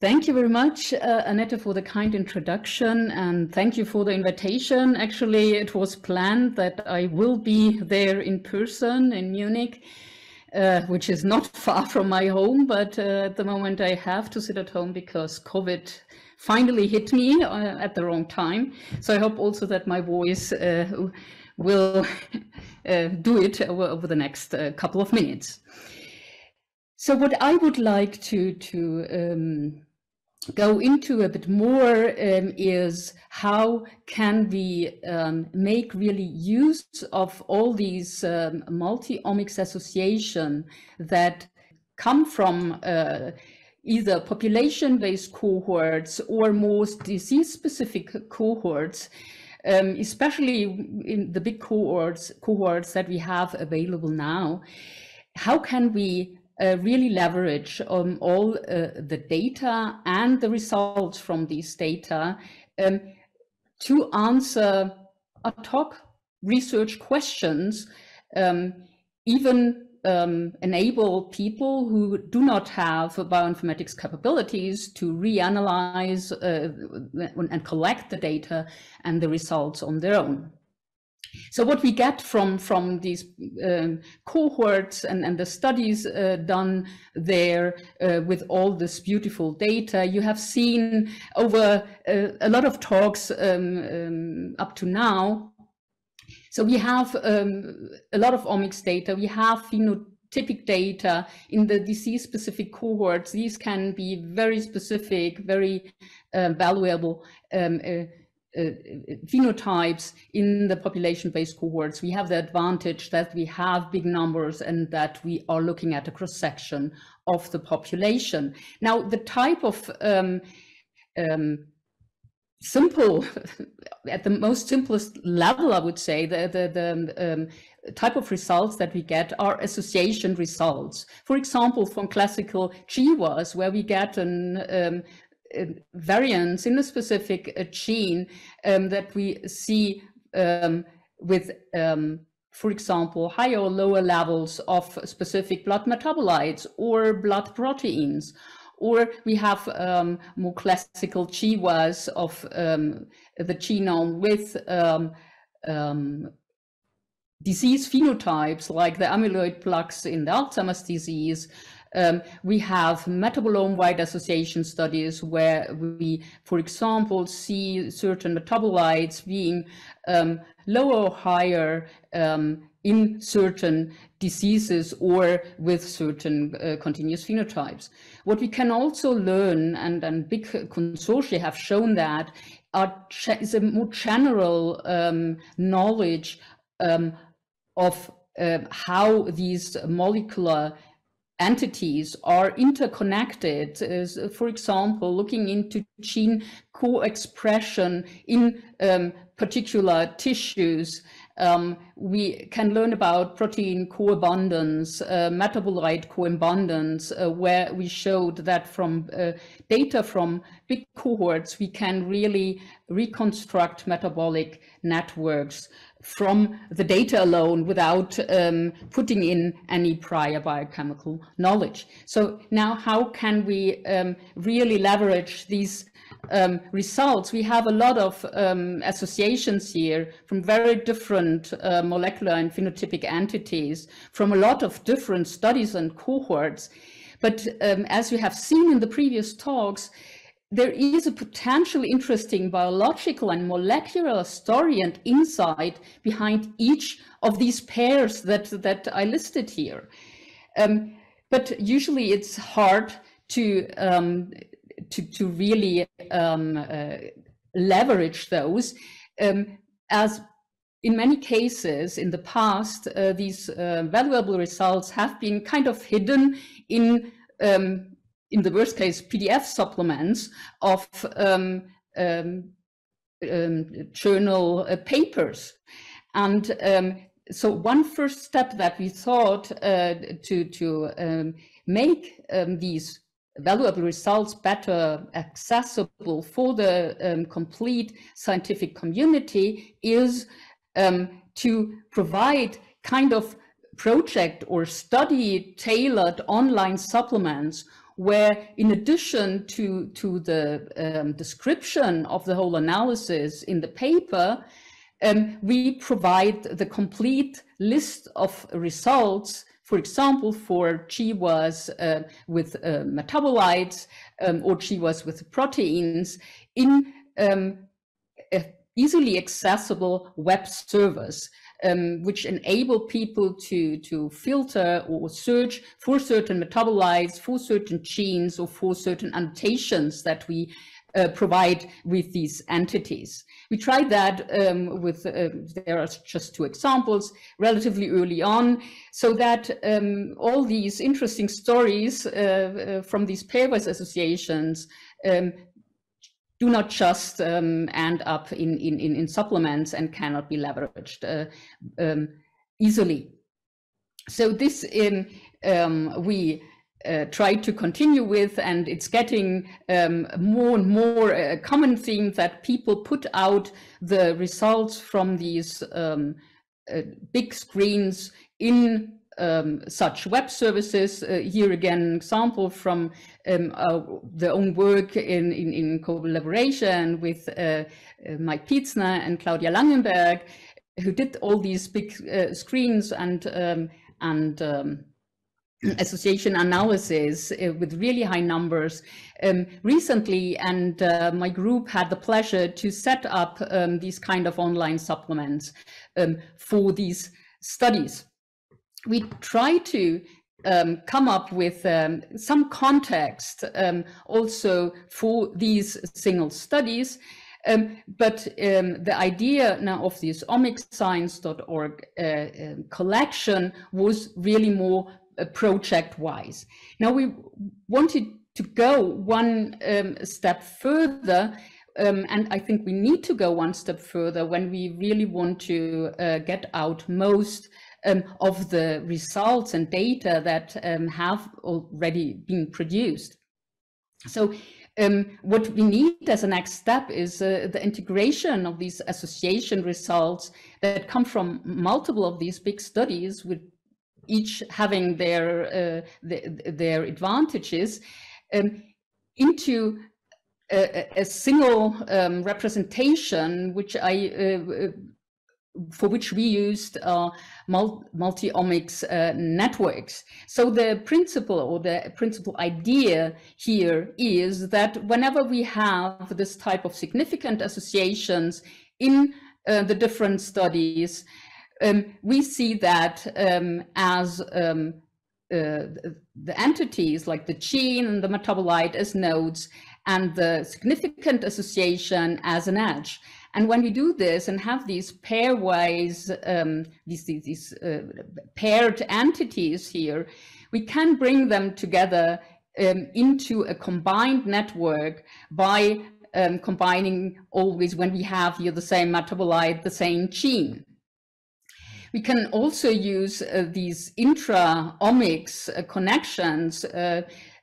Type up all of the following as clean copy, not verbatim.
Thank you very much, Annette, for the kind introduction, and thank you for the invitation. Actually, it was planned that I will be there in person in Munich, which is not far from my home, but at the moment I have to sit at home because COVID finally hit me at the wrong time. So I hope also that my voice will do it over the next couple of minutes. So what I would like to go into a bit more is how can we make really use of all these multi-omics association that come from either population-based cohorts or most disease-specific cohorts, especially in the big cohorts that we have available now. How can we really leverage all the data and the results from these data to answer ad hoc research questions, even enable people who do not have bioinformatics capabilities to reanalyze and collect the data and the results on their own. So what we get from these cohorts and the studies done there with all this beautiful data, you have seen over a lot of talks up to now. So we have a lot of omics data. We have phenotypic data in the disease-specific cohorts. These can be very specific, very valuable phenotypes. In the population-based cohorts, we have the advantage that we have big numbers and that we are looking at a cross-section of the population. Now, the type of simple, at the most simplest level, I would say, the type of results that we get are association results. For example, from classical GWAS, where we get an variance in a specific gene that we see with, for example, higher or lower levels of specific blood metabolites or blood proteins. Or we have more classical GWAS of the genome with disease phenotypes like the amyloid plaques in the Alzheimer's disease. We have metabolome-wide association studies where we, for example, see certain metabolites being lower or higher in certain diseases or with certain continuous phenotypes. What we can also learn, and big consortia have shown that, is a more general knowledge of how these molecular entities are interconnected. For example, looking into gene co-expression in particular tissues, we can learn about protein co-abundance, metabolite co-abundance, where we showed that from data from big cohorts, we can really reconstruct metabolic networks from the data alone without putting in any prior biochemical knowledge. So now how can we really leverage these results? We have a lot of associations here from very different molecular and phenotypic entities from a lot of different studies and cohorts. But as you have seen in the previous talks, there is a potentially interesting biological and molecular story and insight behind each of these pairs that I listed here. But usually it's hard to really leverage those, as in many cases in the past, these valuable results have been kind of hidden in the worst case, PDF supplements of journal papers. And so one first step that we thought to make these valuable results better accessible for the complete scientific community is to provide kind of project or study tailored online supplements where in addition to the description of the whole analysis in the paper, we provide the complete list of results, for example, for GWAS with metabolites or GWAS with proteins in easily accessible web servers, which enable people to filter or search for certain metabolites, for certain genes, or for certain annotations that we provide with these entities. We tried that with, there are just 2 examples, relatively early on, so that all these interesting stories from these pairwise associations do not just end up in supplements and cannot be leveraged easily. So this we try to continue with, and it's getting more and more a common theme that people put out the results from these big screens in such web services. Here again, an example from their own work in collaboration with Mike Pietzner and Claudia Langenberg, who did all these big screens and association analysis with really high numbers recently, and my group had the pleasure to set up these kind of online supplements for these studies. We try to come up with some context also for these single studies, but the idea now of this omicscience.org collection was really more project-wise. Now we wanted to go one step further, and I think we need to go one step further when we really want to get out most of the results and data that have already been produced. So what we need as a next step is the integration of these association results that come from multiple of these big studies, with each having their advantages, into a single representation, which for which we used multi-omics networks. So the principle, or the principal idea here, is that whenever we have this type of significant associations in the different studies, we see that as the entities like the gene and the metabolite as nodes, and the significant association as an edge. And when we do this and have these pairwise, these paired entities here, we can bring them together into a combined network by combining always, when we have here the same metabolite, the same gene. We can also use these intra-omics connections,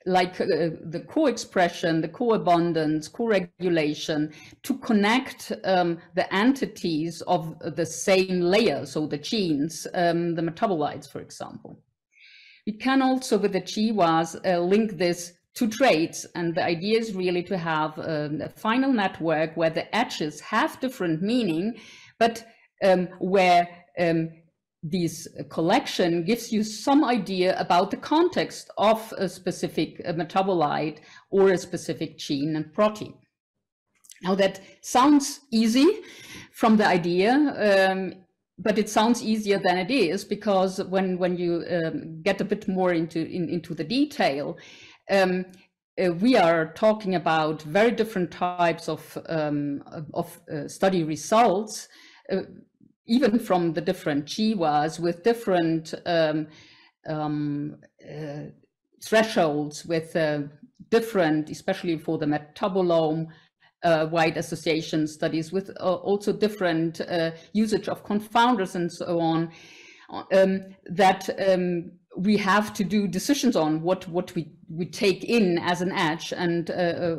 like the co-expression, the co-abundance, co-regulation, to connect the entities of the same layer, so the genes, the metabolites, for example. We can also, with the GWAS, link this to traits, and the idea is really to have a final network where the edges have different meaning, but where this collection gives you some idea about the context of a specific metabolite or a specific gene and protein. Now that sounds easy from the idea, but it sounds easier than it is, because when you get a bit more into the detail, we are talking about very different types of study results, even from the different GWAS, with different thresholds, with different, especially for the metabolome wide association studies, with also different usage of confounders and so on, that we have to do decisions on what we take in as an edge and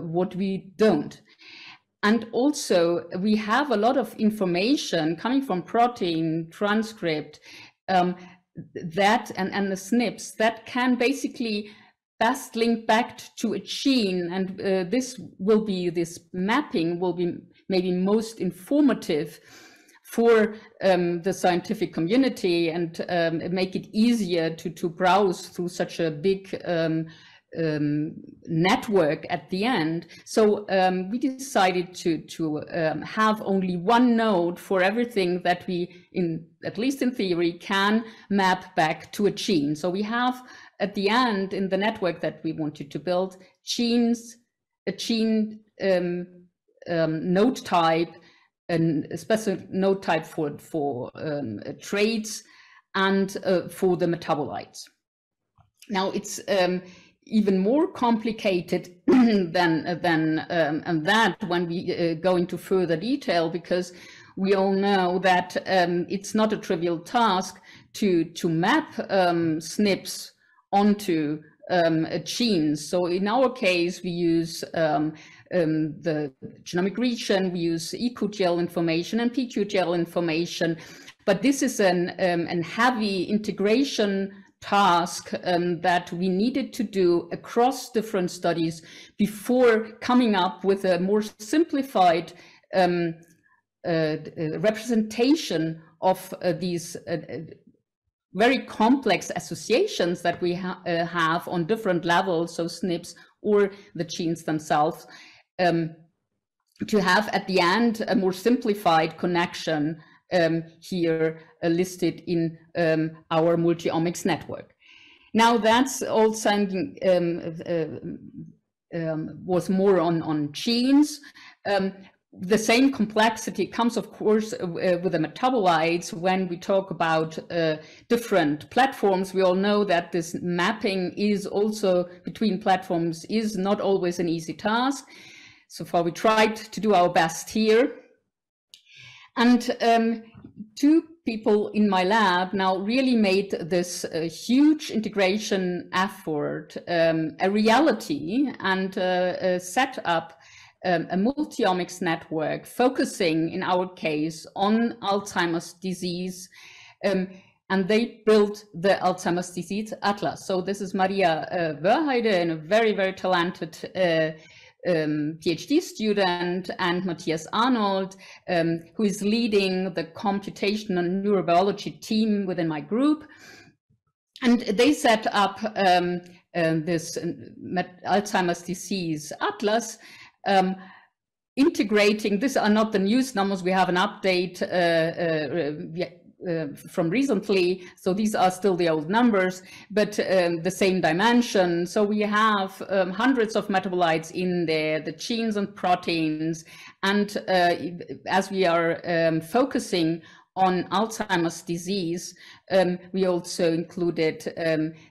what we don't. And also, we have a lot of information coming from protein, transcript, that and the SNPs that can basically best link back to a gene, and this mapping will be maybe most informative for the scientific community, and make it easier to browse through such a big network at the end. So we decided to have only one node for everything that we, at least in theory, can map back to a gene. So we have at the end in the network that we wanted to build genes, a gene node type, a special node type for traits, and for the metabolites. Now it's even more complicated than that when we go into further detail, because we all know that it's not a trivial task to map SNPs onto genes. So in our case, we use the genomic region, we use eQTL information and pQTL information, but this is an heavy integration task that we needed to do across different studies before coming up with a more simplified representation of these very complex associations that we have on different levels, so SNPs or the genes themselves, to have at the end a more simplified connection here listed in our multi-omics network. Now that's all something was more on genes. The same complexity comes, of course, with the metabolites. When we talk about different platforms, we all know that this mapping is also between platforms is not always an easy task. So far, we tried to do our best here. And two people in my lab now really made this huge integration effort a reality, and set up a multi-omics network focusing, in our case, on Alzheimer's disease. And they built the Alzheimer's disease atlas. So this is Maria Wörheide, and a very, very talented Ph.D. student, and Matthias Arnold, who is leading the computational neurobiology team within my group. And they set up this Alzheimer's disease atlas, integrating, these are not the news numbers, we have an update from recently, so these are still the old numbers, but the same dimension. So we have hundreds of metabolites in there, the genes and proteins, and as we are focusing on Alzheimer's disease, we also included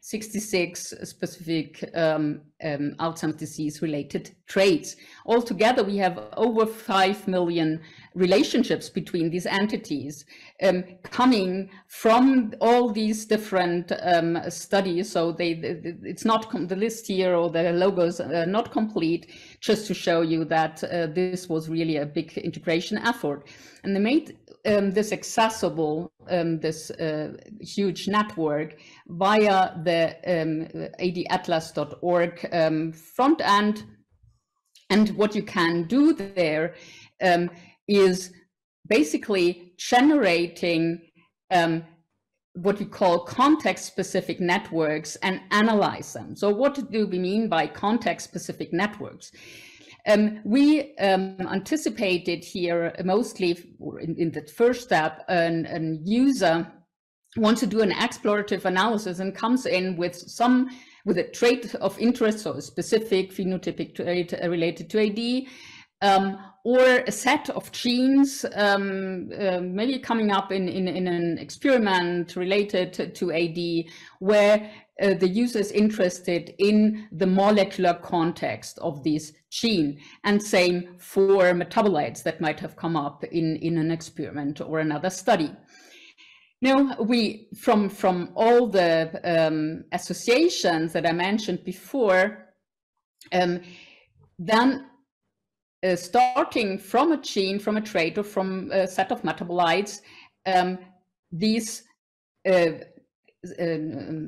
66 specific Alzheimer's disease related traits. Altogether, we have over 5 million relationships between these entities coming from all these different studies. So it's not the list here or the logos are not complete, just to show you that this was really a big integration effort. And they made this accessible, this huge network, via the adatlas.org front end. And what you can do there is basically generating what we call context-specific networks and analyze them. So what do we mean by context-specific networks? We anticipated here mostly in the first step, a user wants to do an explorative analysis and comes in with a trait of interest, so a specific phenotypic trait related to AD, or a set of genes, maybe coming up in an experiment related to AD, where the user is interested in the molecular context of this gene, and same for metabolites that might have come up in an experiment or another study. Now, we, from all the associations that I mentioned before, then starting from a gene, from a trait, or from a set of metabolites, these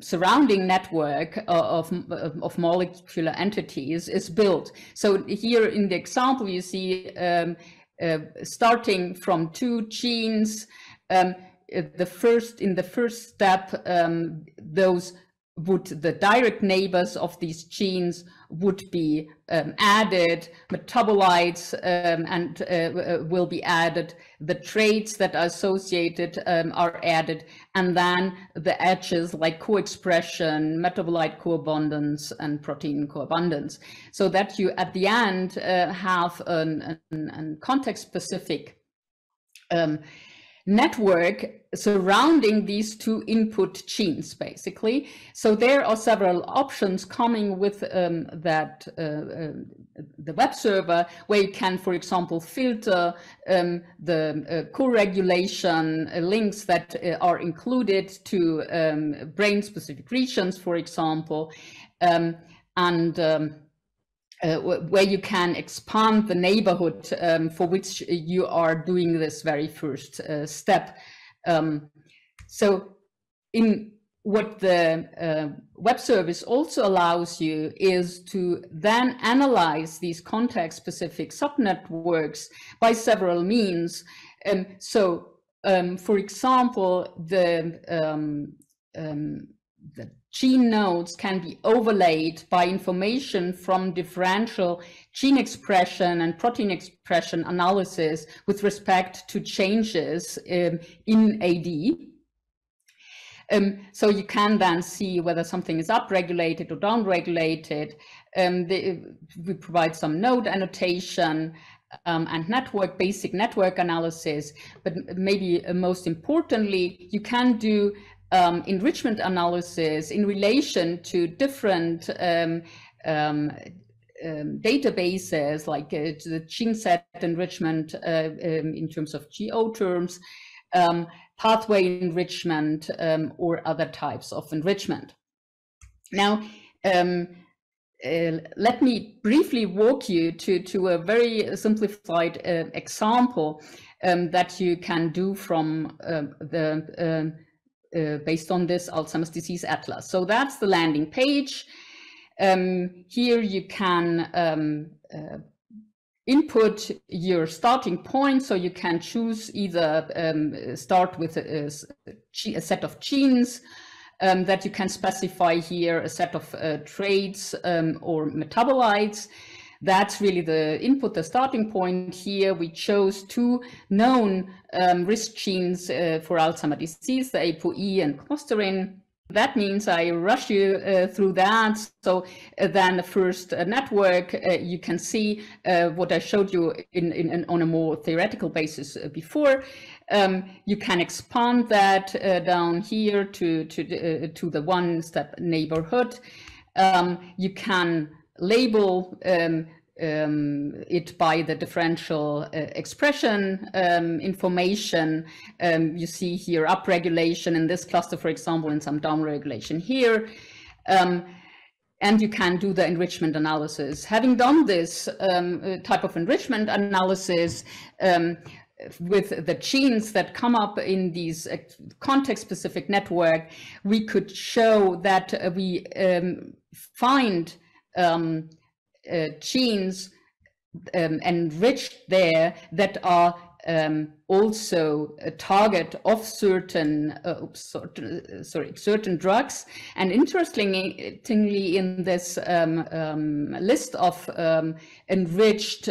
surrounding network of molecular entities is built. So here in the example, you see starting from 2 genes, in the first step, the direct neighbors of these genes would be added, metabolites will be added, the traits that are associated are added, and then the edges like co-expression, metabolite co-abundance, and protein co-abundance, so that you at the end have a context-specific network surrounding these 2 input genes, basically. So there are several options coming with the web server, where you can, for example, filter the co-regulation links that are included to brain-specific regions, for example, where you can expand the neighborhood for which you are doing this very first step. So in what the web service also allows you is to then analyze these context-specific subnetworks by several means. For example, the gene nodes can be overlaid by information from differential gene expression and protein expression analysis with respect to changes in AD. So you can then see whether something is upregulated or downregulated. We provide some node annotation and basic network analysis, but maybe most importantly, you can do enrichment analysis in relation to different databases, like the gene set enrichment in terms of GO terms, pathway enrichment, or other types of enrichment. Now, let me briefly walk you to a very simplified example that you can do from based on this Alzheimer's disease atlas. So that's the landing page. Here you can input your starting point, so you can choose either start with a set of genes that you can specify here, a set of traits or metabolites. That's really the input, the starting point. Here we chose 2 known risk genes for Alzheimer's disease, the ApoE and clusterin. That means I rush you through that. So then the first network, you can see what I showed you on a more theoretical basis before. You can expand that down here to the 1-step neighborhood. You can label it by the differential expression information. You see here upregulation in this cluster, for example, and some downregulation here. And you can do the enrichment analysis. Having done this type of enrichment analysis with the genes that come up in these context-specific network, we could show that we find genes enriched there that are also a target of certain drugs. And interestingly, in this list of enriched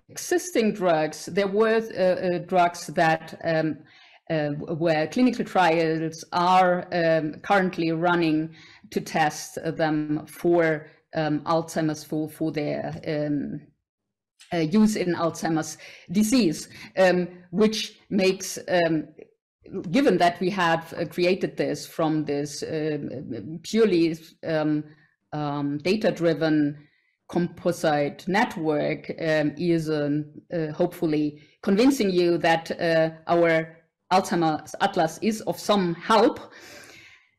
existing drugs, there were drugs that where clinical trials are currently running to test them for Alzheimer's, for their use in Alzheimer's disease, which makes, given that we have created this from this purely data-driven composite network, is hopefully convincing you that our Alzheimer's Atlas is of some help.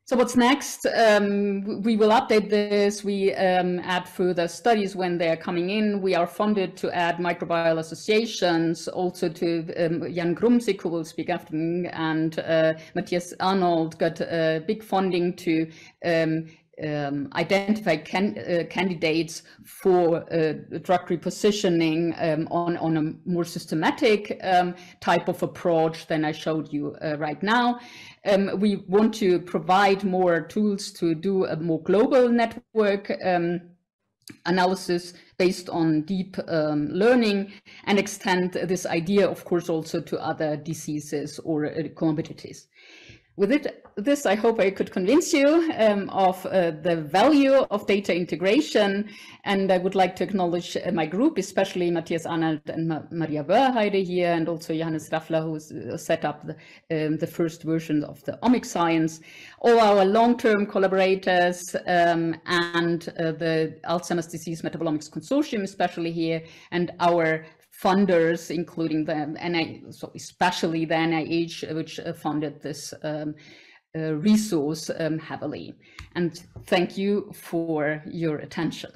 So what's next? We will update this. We add further studies when they're coming in. We are funded to add microbial associations, also to Jan Grumsik, who will speak after me, and Matthias Arnold got big funding to identify candidates for drug repositioning on a more systematic type of approach than I showed you right now. We want to provide more tools to do a more global network analysis based on deep learning, and extend this idea, of course, also to other diseases or comorbidities. With this, I hope I could convince you of the value of data integration, and I would like to acknowledge my group, especially Matthias Arnold and Maria Wörheide here, and also Johannes Raffler, who set up the first version of the omics science, all our long-term collaborators, and the Alzheimer's Disease Metabolomics Consortium, especially here, and our funders, including so especially the NIH, which funded this resource heavily. And thank you for your attention.